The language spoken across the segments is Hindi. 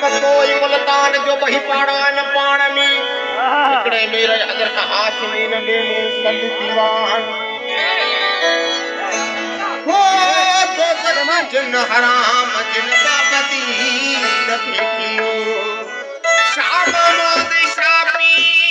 कोई मुल्तान जो बही पाड़ान पाण में इकड़े मेरे अगर का हाशमी नंगे में सब दीवान हो तो सदमा जिन हराम जिन बापती न फेकियो शाम मोद शापी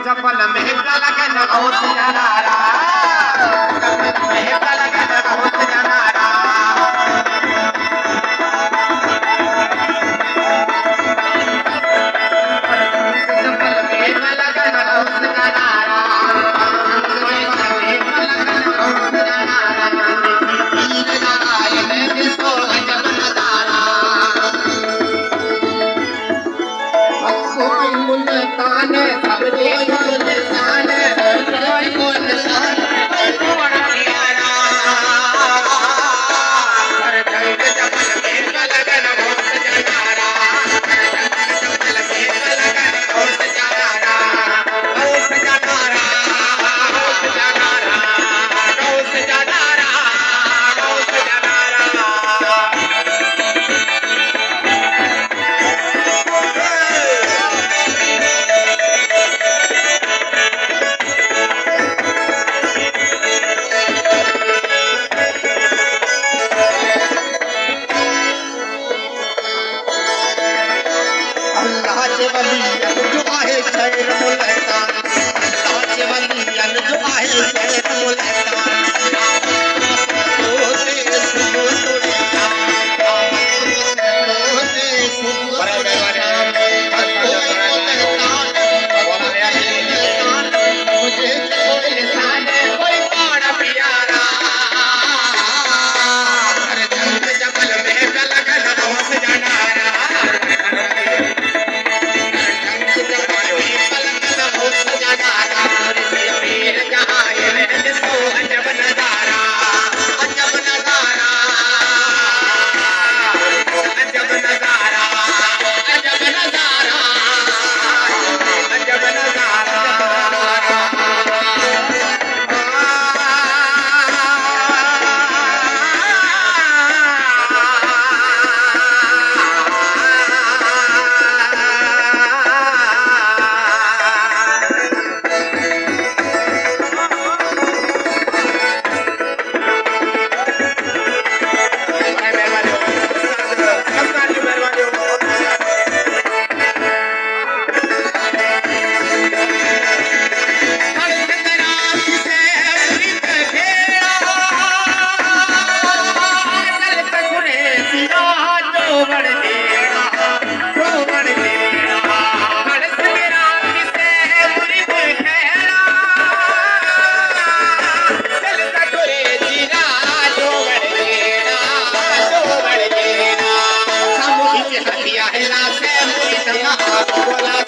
जबल में लगन बहुत जनारा जबल में लगन बहुत जनारा जबल में लगन बहुत जनारा तीर लगाए मैं जिसको जब नजारा कोई मुल्तान सब दे बोला